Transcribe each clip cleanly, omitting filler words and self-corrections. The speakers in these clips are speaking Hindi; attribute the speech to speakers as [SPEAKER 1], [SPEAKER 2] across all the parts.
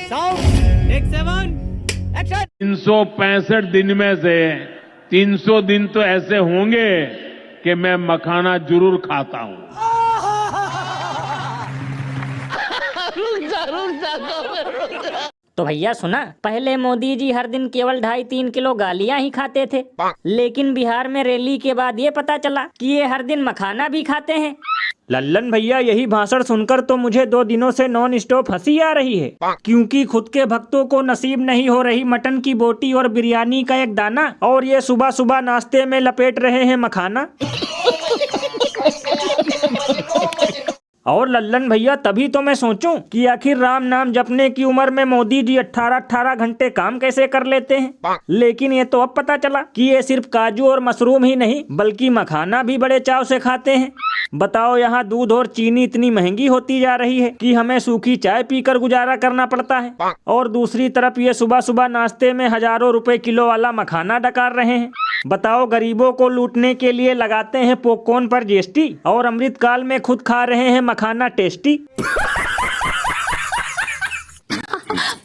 [SPEAKER 1] Sound take 7 action.
[SPEAKER 2] 365 दिन में से 300 दिन तो ऐसे होंगे कि मैं मखाना जरूर खाता हूं।
[SPEAKER 3] तो भैया सुना, पहले मोदी जी हर दिन केवल 2.5-3 किलो गालियां ही खाते थे, लेकिन बिहार में रैली के बाद ये पता चला कि ये हर दिन मखाना भी खाते हैं।
[SPEAKER 4] लल्लन भैया, यही भाषण सुनकर तो मुझे 2 दिनों से नॉन स्टॉप हंसी आ रही है, क्योंकि खुद के भक्तों को नसीब नहीं हो रही मटन की बोटी और बिरयानी का एक दाना, और ये सुबह सुबह नाश्ते में लपेट रहे हैं मखाना। और लल्लन भैया, तभी तो मैं सोचूं कि आखिर राम नाम जपने की उम्र में मोदी जी 18-18 घंटे काम कैसे कर लेते हैं। लेकिन ये तो अब पता चला कि ये सिर्फ काजू और मशरूम ही नहीं, बल्कि मखाना भी बड़े चाव से खाते हैं। बताओ, यहाँ दूध और चीनी इतनी महंगी होती जा रही है कि हमें सूखी चाय पीकर गुजारा करना पड़ता है, और दूसरी तरफ ये सुबह सुबह नाश्ते में हजारों रुपए किलो वाला मखाना डकार रहे हैं। बताओ, गरीबों को लूटने के लिए लगाते हैं पॉपकॉर्न पर जीएसटी, और अमृतकाल में खुद खा रहे हैं मखाना टेस्टी।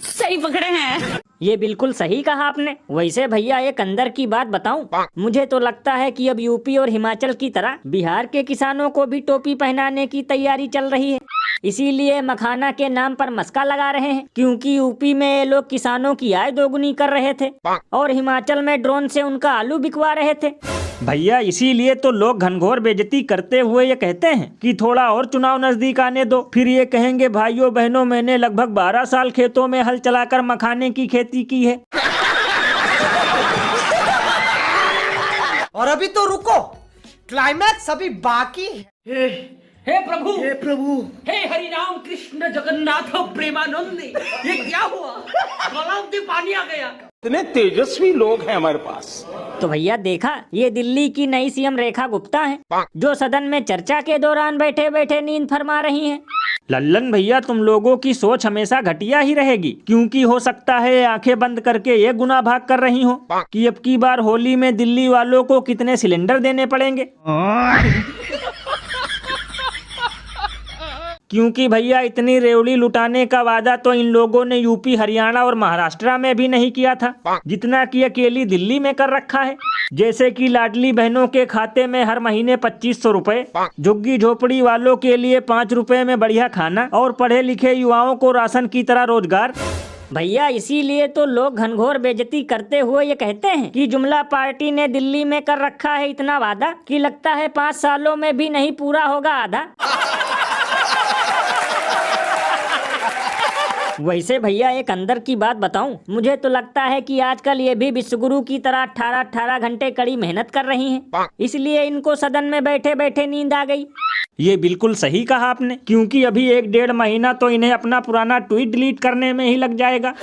[SPEAKER 5] सही पकड़े हैं।
[SPEAKER 3] ये बिल्कुल सही कहा आपने। वैसे भैया, एक अंदर की बात बताऊं, मुझे तो लगता है कि अब यूपी और हिमाचल की तरह बिहार के किसानों को भी टोपी पहनाने की तैयारी चल रही है। इसीलिए मखाना के नाम पर मस्का लगा रहे हैं, क्योंकि यूपी में ये लोग किसानों की आय दोगुनी कर रहे थे और हिमाचल में ड्रोन से उनका आलू बिकवा रहे थे।
[SPEAKER 4] भैया, इसीलिए तो लोग घनघोर बेइज्जती करते हुए ये कहते हैं कि थोड़ा और चुनाव नजदीक आने दो, फिर ये कहेंगे भाइयों बहनों, मैंने लगभग 12 साल खेतों में हल चलाकर मखाने की खेती की है।
[SPEAKER 1] और अभी तो रुको, क्लाइमैक्स अभी बाकी है।
[SPEAKER 6] हे प्रभु, हे हरि राम कृष्ण जगन्नाथ प्रेमानंद, ये क्या हुआ? गलाव में पानी आ गया।
[SPEAKER 7] इतने तेजस्वी लोग हैं हमारे पास।
[SPEAKER 3] तो भैया देखा, ये दिल्ली की नई सीएम रेखा गुप्ता हैं, जो सदन में चर्चा के दौरान बैठे बैठे नींद फरमा रही हैं।
[SPEAKER 4] लल्लन भैया, तुम लोगों की सोच हमेशा घटिया ही रहेगी, क्योंकि हो सकता है आंखें बंद करके ये गुनाह भाग कर रही हो कि अब की बार होली में दिल्ली वालों को कितने सिलेंडर देने पड़ेंगे। क्योंकि भैया, इतनी रेवड़ी लुटाने का वादा तो इन लोगों ने यूपी, हरियाणा और महाराष्ट्र में भी नहीं किया था, जितना कि अकेली दिल्ली में कर रखा है। जैसे कि लाडली बहनों के खाते में हर महीने 2500 रुपए, झुग्गी झोपड़ी वालों के लिए 5 रुपए में बढ़िया खाना, और पढ़े लिखे युवाओं को राशन की तरह रोजगार।
[SPEAKER 3] भैया, इसीलिए तो लोग घनघोर बेइज्जती करते हुए ये कहते हैं कि जुमला पार्टी ने दिल्ली में कर रखा है इतना वादा कि लगता है 5 सालों में भी नहीं पूरा होगा आधा। वैसे भैया, एक अंदर की बात बताऊं, मुझे तो लगता है कि आजकल ये भी विश्वगुरु की तरह 18-18 घंटे कड़ी मेहनत कर रही हैं, इसलिए इनको सदन में बैठे बैठे नींद आ गई।
[SPEAKER 4] ये बिल्कुल सही कहा आपने, क्योंकि अभी 1-1.5 महीना तो इन्हें अपना पुराना ट्वीट डिलीट करने में ही लग जाएगा।